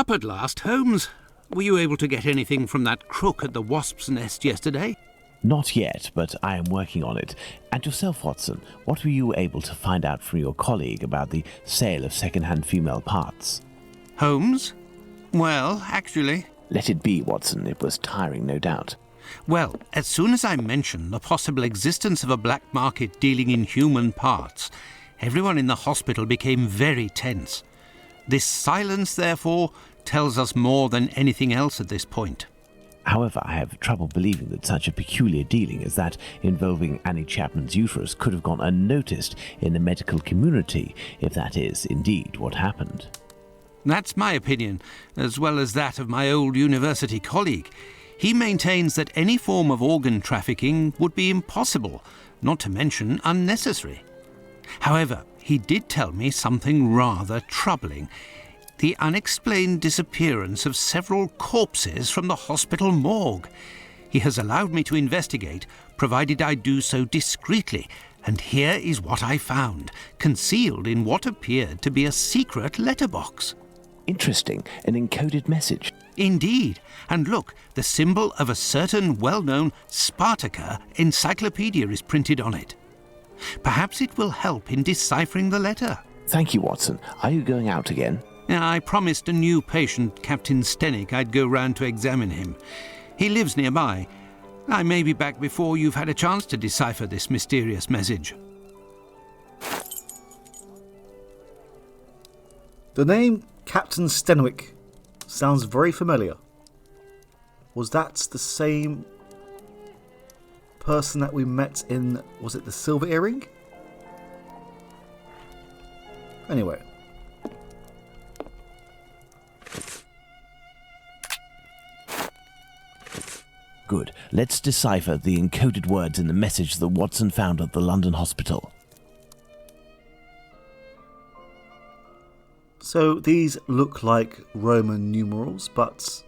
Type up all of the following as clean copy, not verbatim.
Up at last, Holmes. Were you able to get anything from that crook at the Wasp's Nest yesterday? Not yet, but I am working on it. And yourself, Watson, what were you able to find out from your colleague about the sale of second-hand female parts? Holmes? Well, actually... Let it be, Watson. It was tiring, no doubt. Well, as soon as I mentioned the possible existence of a black market dealing in human parts, everyone in the hospital became very tense. This silence, therefore, tells us more than anything else at this point. However, I have trouble believing that such a peculiar dealing as that involving Annie Chapman's uterus could have gone unnoticed in the medical community, if that is indeed what happened. That's my opinion, as well as that of my old university colleague. He maintains that any form of organ trafficking would be impossible, not to mention unnecessary. However, he did tell me something rather troubling. The unexplained disappearance of several corpses from the hospital morgue. He has allowed me to investigate, provided I do so discreetly, and here is what I found, concealed in what appeared to be a secret letterbox. Interesting, an encoded message. Indeed, and look, the symbol of a certain well-known Spartaca encyclopedia is printed on it. Perhaps it will help in deciphering the letter. Thank you, Watson. Are you going out again? I promised a new patient, Captain Stenick, I'd go round to examine him. He lives nearby. I may be back before you've had a chance to decipher this mysterious message. The name Captain Stenwick sounds very familiar. Was that the same person that we met in, was it the Silver Earring? Anyway. Good. Let's decipher the encoded words in the message that Watson found at the London hospital. So these look like Roman numerals, but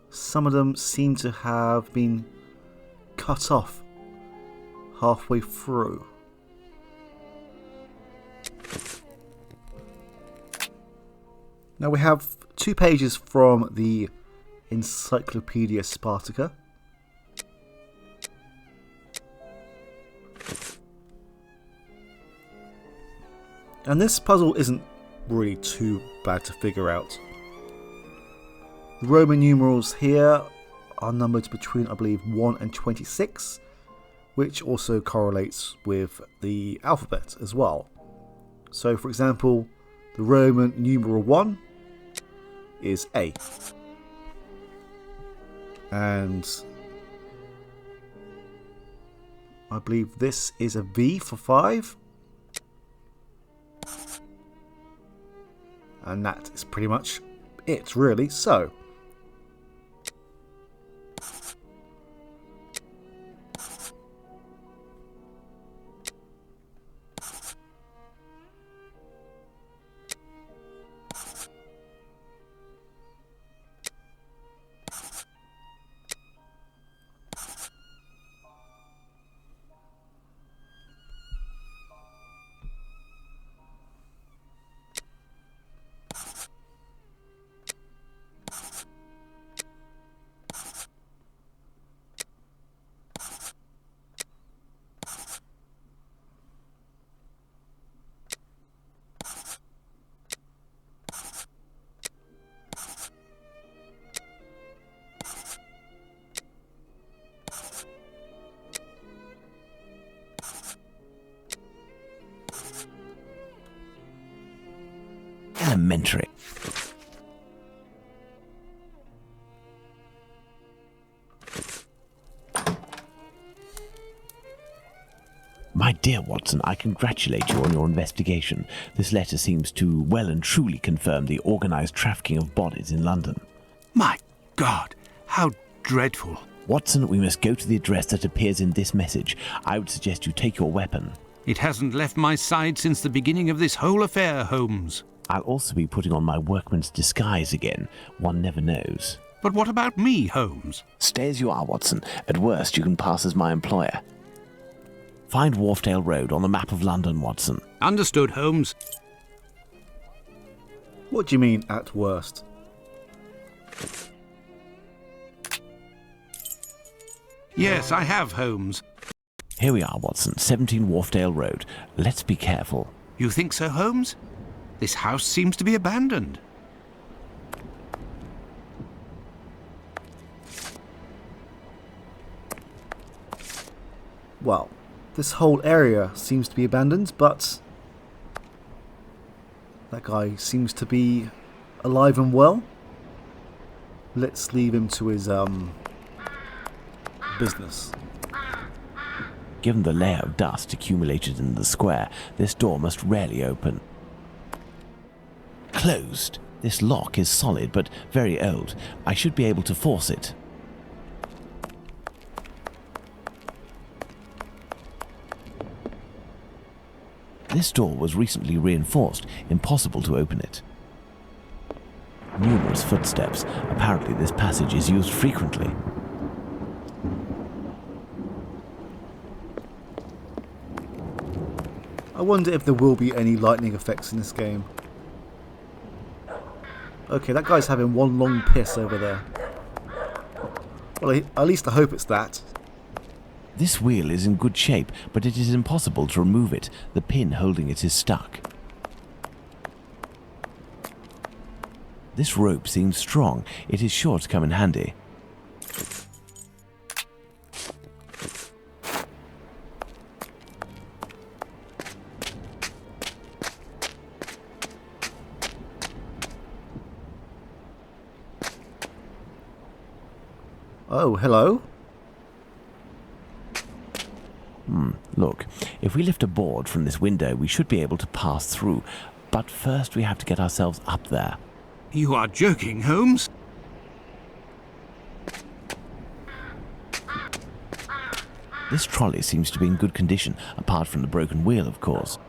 some of them seem to have been cut off halfway through. Now we have 2 pages from the Encyclopedia Spartaca. And this puzzle isn't really too bad to figure out. The Roman numerals here are numbered between, I believe, 1 and 26, which also correlates with the alphabet as well. So, for example, the Roman numeral 1 is A. And I believe this is a V for 5. And that is pretty much it, really. So, Elementary. My dear Watson, I congratulate you on your investigation. This letter seems to well and truly confirm the organised trafficking of bodies in London. My God, how dreadful. Watson, we must go to the address that appears in this message. I would suggest you take your weapon. It hasn't left my side since the beginning of this whole affair, Holmes. I'll also be putting on my workman's disguise again. One never knows. But what about me, Holmes? Stay as you are, Watson. At worst, you can pass as my employer. Find Wharfdale Road on the map of London, Watson. Understood, Holmes. What do you mean, at worst? Yes, I have, Holmes. Here we are, Watson, 17 Wharfdale Road. Let's be careful. You think so, Holmes? This house seems to be abandoned. Well, this whole area seems to be abandoned, but that guy seems to be alive and well. Let's leave him to his business. Given the layer of dust accumulated in the square, this door must rarely open. Closed. This lock is solid but very old. I should be able to force it. This door was recently reinforced. Impossible to open it. Numerous footsteps. Apparently this passage is used frequently. I wonder if there will be any lightning effects in this game. Okay, that guy's having one long piss over there. Well, at least I hope it's that. This wheel is in good shape, but it is impossible to remove it. The pin holding it is stuck. This rope seems strong. It is sure to come in handy. Oh, hello. Look, if we lift a board from this window, we should be able to pass through. But first we have to get ourselves up there. You are joking, Holmes? This trolley seems to be in good condition, apart from the broken wheel, of course.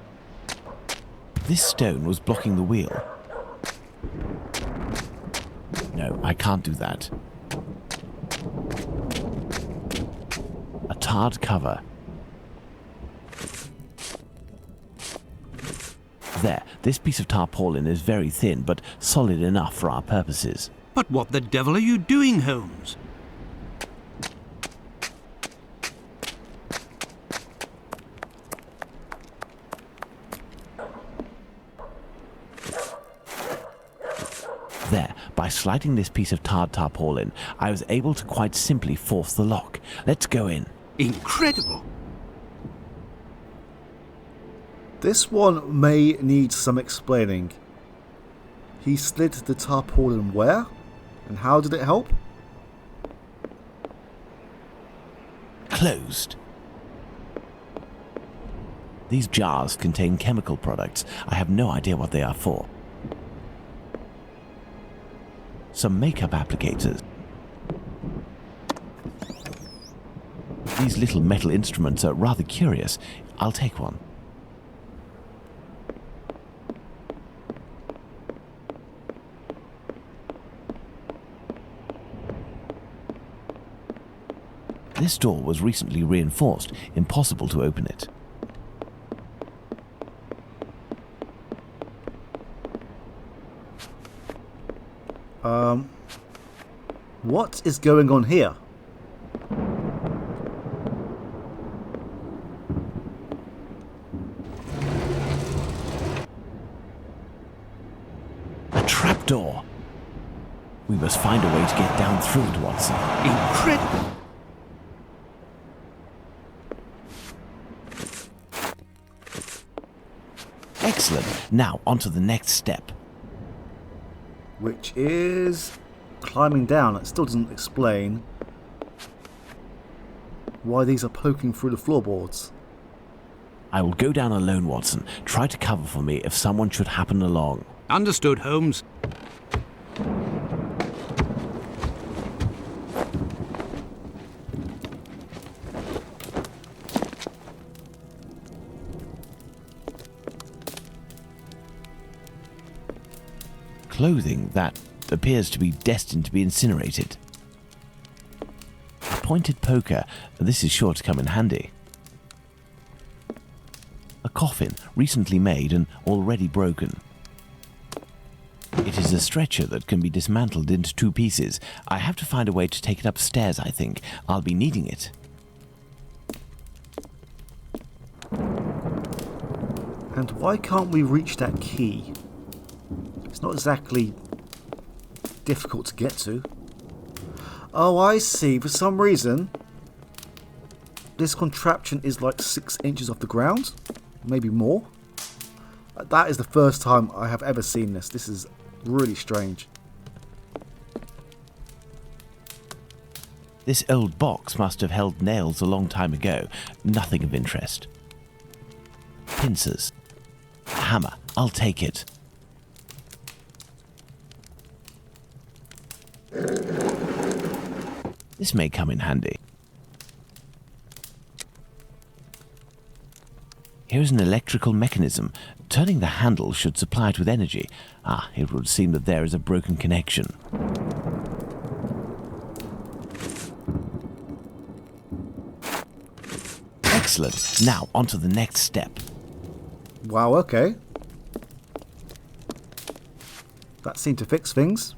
This stone was blocking the wheel. No, I can't do that. A tarred cover. There, this piece of tarpaulin is very thin, but solid enough for our purposes. But what the devil are you doing, Holmes? There, by sliding this piece of tarred tarpaulin, I was able to quite simply force the lock. Let's go in. Incredible! This one may need some explaining. He slid the tarpaulin where? And how did it help? Closed. These jars contain chemical products. I have no idea what they are for. Some makeup applicators. These little metal instruments are rather curious. I'll take one. This door was recently reinforced. Impossible to open it. What is going on here? A trapdoor. We must find a way to get down through it, Watson. Incredible! Excellent. Now, on to the next step. Which is climbing down. It still doesn't explain why these are poking through the floorboards. I will go down alone, Watson. Try to cover for me if someone should happen along. Understood, Holmes. Clothing that appears to be destined to be incinerated. A pointed poker. This is sure to come in handy. A coffin, recently made and already broken. It is a stretcher that can be dismantled into 2 pieces. I have to find a way to take it upstairs, I think. I'll be needing it. And why can't we reach that key? It's not exactly difficult to get to. Oh, I see. For some reason, this contraption is like 6 inches off the ground. Maybe more. That is the first time I have ever seen this. This is really strange. This old box must have held nails a long time ago. Nothing of interest. Pincers. Hammer. I'll take it. This may come in handy. Here's an electrical mechanism. Turning the handle should supply it with energy. Ah, it would seem that there is a broken connection. Excellent. Now, on to the next step. Wow, okay. That seemed to fix things.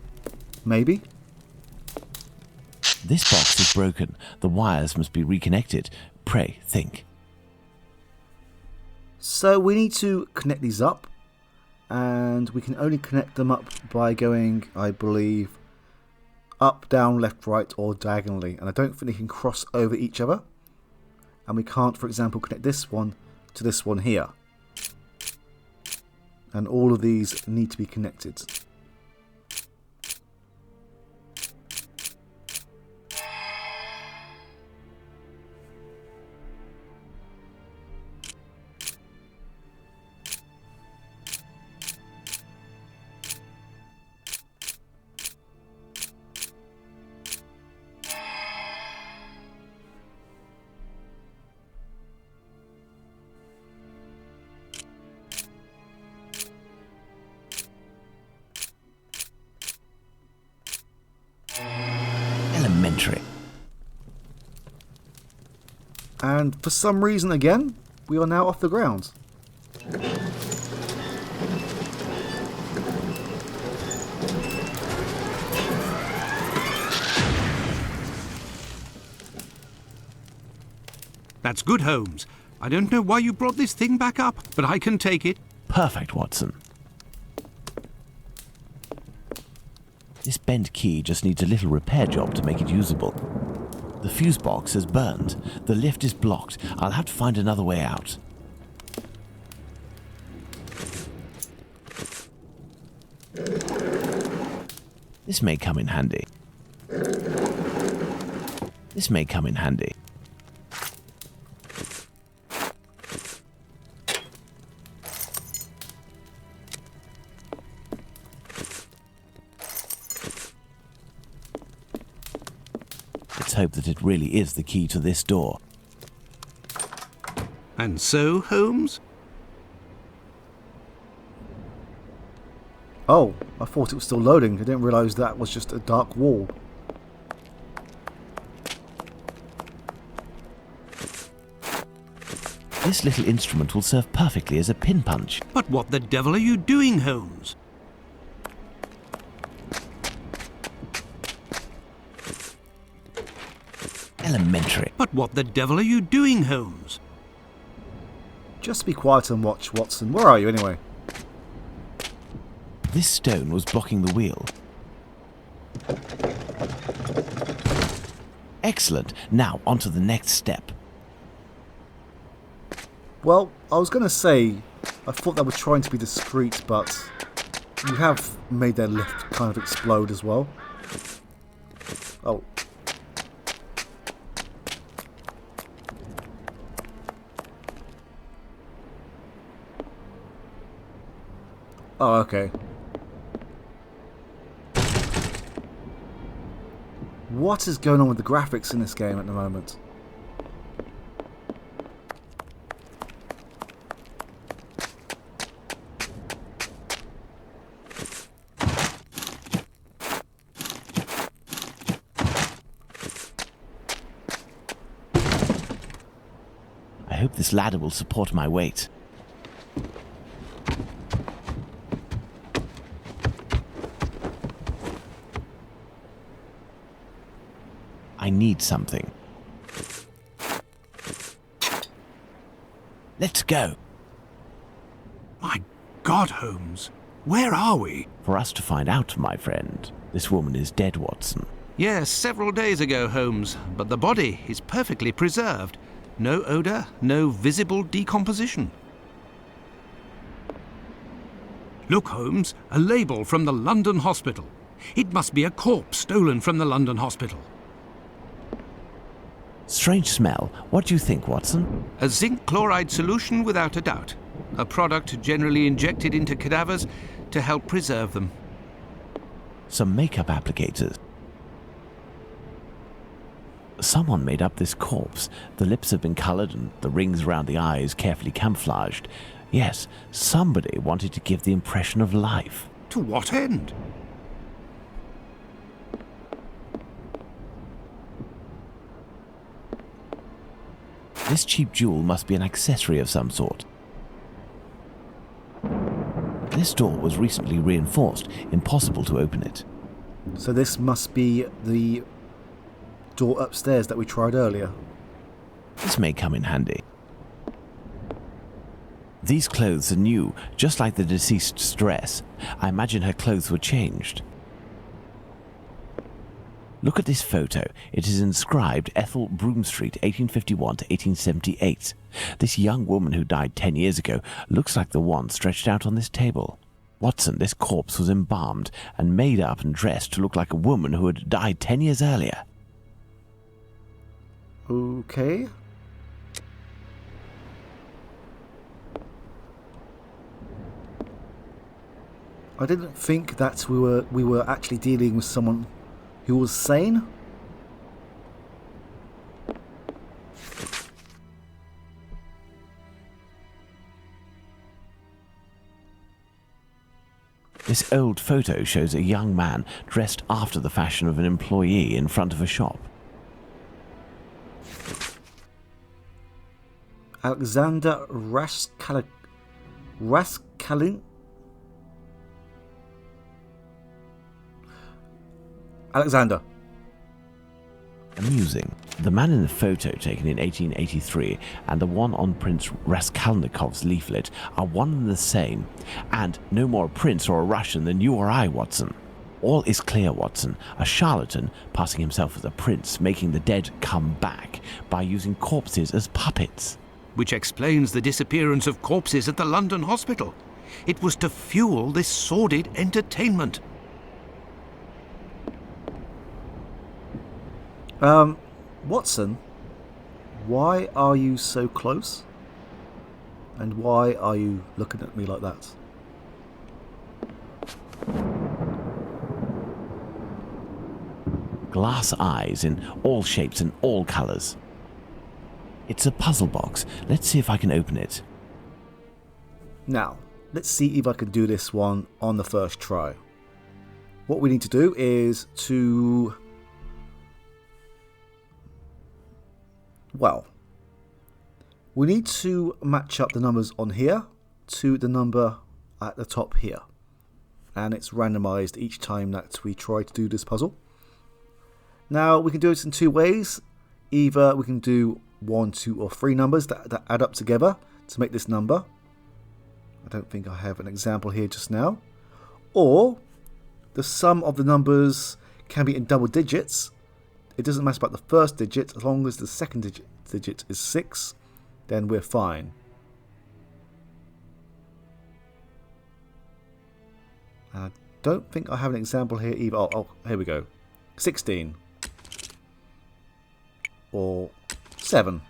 Maybe. This box is broken. The wires must be reconnected. Pray, think. So we need to connect these up. And we can only connect them up by going, I believe, up, down, left, right, or diagonally. And I don't think they can cross over each other. And we can't, for example, connect this one to this one here. And all of these need to be connected. Elementary. And for some reason again, we are now off the ground. That's good, Holmes. I don't know why you brought this thing back up, but I can take it. Perfect, Watson. This bent key just needs a little repair job to make it usable. The fuse box has burned. The lift is blocked. I'll have to find another way out. This may come in handy. This may come in handy. Let's hope that it really is the key to this door. And so, Holmes? Oh, I thought it was still loading. I didn't realise that was just a dark wall. This little instrument will serve perfectly as a pin punch. But what the devil are you doing, Holmes? Elementary. But what the devil are you doing, Holmes? Just be quiet and watch, Watson. Where are you anyway? This stone was blocking the wheel. Excellent. Now, on to the next step. Well, I was going to say, I thought they were trying to be discreet, but you have made their lift kind of explode as well. Oh. Oh, okay. What is going on with the graphics in this game at the moment? I hope this ladder will support my weight. I need something. Let's go. My God, Holmes, where are we? For us to find out, my friend. This woman is dead, Watson. Yes, several days ago, Holmes, but the body is perfectly preserved. No odour, no visible decomposition. Look, Holmes, a label from the London hospital. It must be a corpse stolen from the London hospital. Strange smell. What do you think, Watson? A zinc chloride solution without a doubt. A product generally injected into cadavers to help preserve them. Some makeup applicators. Someone made up this corpse. The lips have been coloured and the rings around the eyes carefully camouflaged. Yes, somebody wanted to give the impression of life. To what end? This cheap jewel must be an accessory of some sort. This door was recently reinforced. Impossible to open it. So this must be the door upstairs that we tried earlier. This may come in handy. These clothes are new, just like the deceased's dress. I imagine her clothes were changed. Look at this photo. It is inscribed Ethel Broomstreet, 1851 to 1878. This young woman who died 10 years ago looks like the one stretched out on this table. Watson, this corpse was embalmed and made up and dressed to look like a woman who had died 10 years earlier. Okay. I didn't think that we were actually dealing with someone who was sane. This old photo shows a young man dressed after the fashion of an employee in front of a shop. Alexander Raskalin. Alexander. Amusing. The man in the photo taken in 1883 and the one on Prince Raskolnikov's leaflet are one and the same, and no more a prince or a Russian than you or I, Watson. All is clear, Watson. A charlatan passing himself as a prince, making the dead come back by using corpses as puppets. Which explains the disappearance of corpses at the London hospital. It was to fuel this sordid entertainment. Watson, why are you so close? And why are you looking at me like that? Glass eyes in all shapes and all colours. It's a puzzle box. Let's see if I can open it. Now, let's see if I can do this one on the first try. What we need to do is to... well, we need to match up the numbers on here to the number at the top here. And it's randomized each time that we try to do this puzzle. Now, we can do it in two ways. Either we can do 1, 2, or 3 numbers that add up together to make this number. I don't think I have an example here just now. Or the sum of the numbers can be in double digits. It doesn't matter about the first digit, as long as the second digit is 6, then we're fine. I don't think I have an example here either. Oh, here we go. 16. Or 7.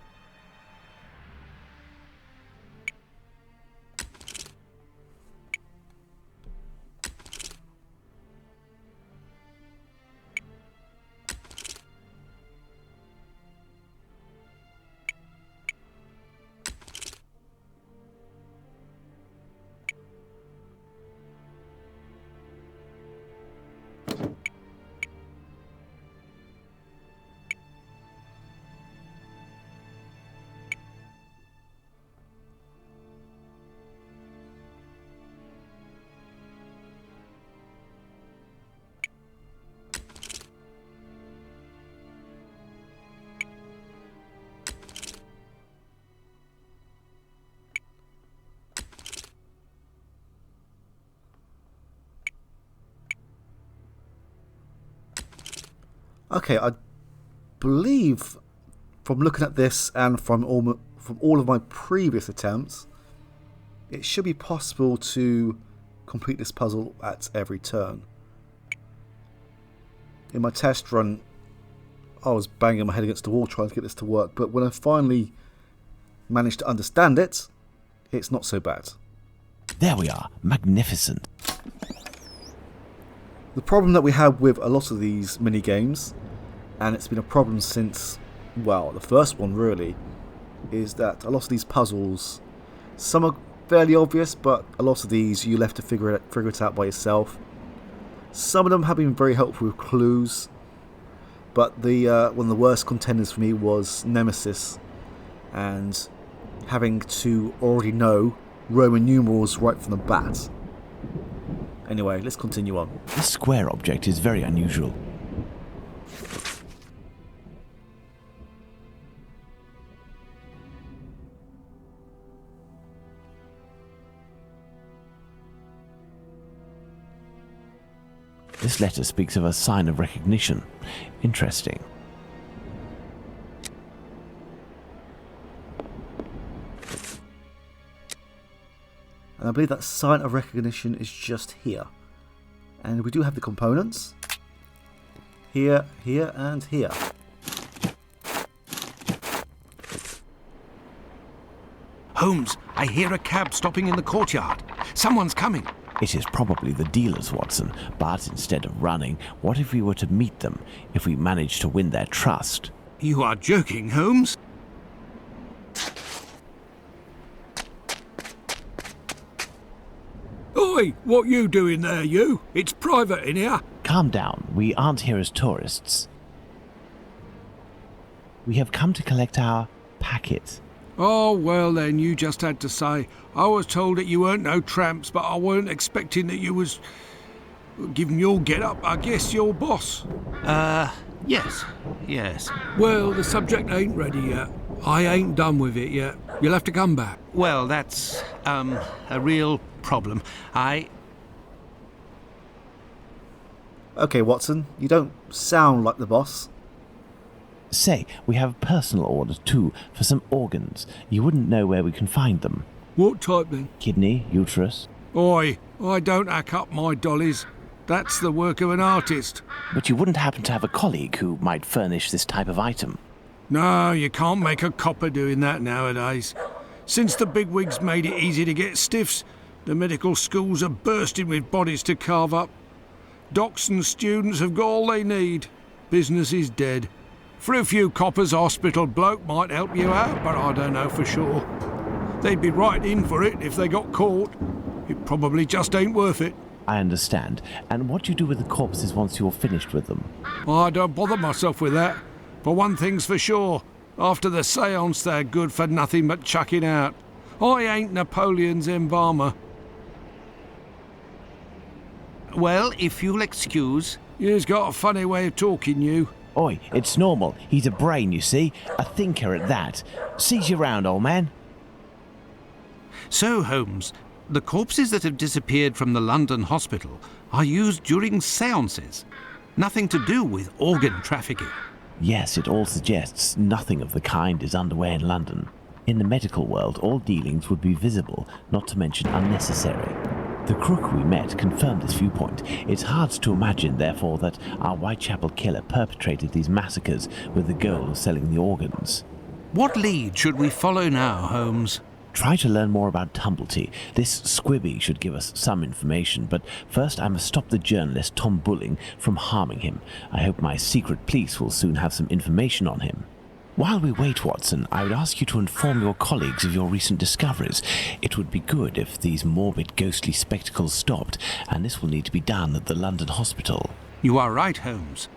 Okay, I believe from looking at this and from all of my previous attempts, it should be possible to complete this puzzle at every turn. In my test run, I was banging my head against the wall trying to get this to work, but when I finally managed to understand it, it's not so bad. There we are. Magnificent. The problem that we have with a lot of these mini games, and it's been a problem since, well, the first one really, is that a lot of these puzzles, some are fairly obvious, but a lot of these you left to figure it out by yourself. Some of them have been very helpful with clues, but one of the worst contenders for me was Nemesis, and having to already know Roman numerals right from the bat. Anyway, let's continue on. This square object is very unusual. This letter speaks of a sign of recognition. Interesting. And I believe that sign of recognition is just here. And we do have the components. Here, here, and here. Holmes, I hear a cab stopping in the courtyard. Someone's coming. It is probably the dealers, Watson, but instead of running, what if we were to meet them, if we managed to win their trust? You are joking, Holmes? Oi, what you doing there, you? It's private in here. Calm down, we aren't here as tourists. We have come to collect our packet. Oh, well then, you just had to say. I was told that you weren't no tramps, but I weren't expecting that you was... Given your get-up, I guess your boss. Yes. Well, the subject ain't ready yet. I ain't done with it yet. You'll have to come back. Well, that's, a real problem. Okay, Watson, you don't sound like the boss. Say, we have a personal order too, for some organs. You wouldn't know where we can find them. What type then? Kidney, uterus. Oi, I don't hack up my dollies. That's the work of an artist. But you wouldn't happen to have a colleague who might furnish this type of item? No, you can't make a copper doing that nowadays. Since the bigwigs made it easy to get stiffs, the medical schools are bursting with bodies to carve up. Docs and students have got all they need. Business is dead. For a few coppers, hospital bloke might help you out, but I don't know for sure. They'd be right in for it if they got caught. It probably just ain't worth it. I understand. And what do you do with the corpses once you're finished with them? I don't bother myself with that. But one thing's for sure. After the séance, they're good for nothing but chucking out. I ain't Napoleon's embalmer. Well, if you'll excuse... You've got a funny way of talking, you. Oi, it's normal. He's a brain, you see. A thinker at that. Seize you round, old man. So, Holmes, the corpses that have disappeared from the London hospital are used during séances. Nothing to do with organ trafficking. Yes, it all suggests nothing of the kind is underway in London. In the medical world, all dealings would be visible, not to mention unnecessary. The crook we met confirmed this viewpoint. It's hard to imagine, therefore, that our Whitechapel killer perpetrated these massacres with the goal of selling the organs. What lead should we follow now, Holmes? Try to learn more about Tumblety. This squibby should give us some information, but first I must stop the journalist Tom Bulling from harming him. I hope my secret police will soon have some information on him. While we wait, Watson, I would ask you to inform your colleagues of your recent discoveries. It would be good if these morbid, ghostly spectacles stopped, and this will need to be done at the London hospital. You are right, Holmes.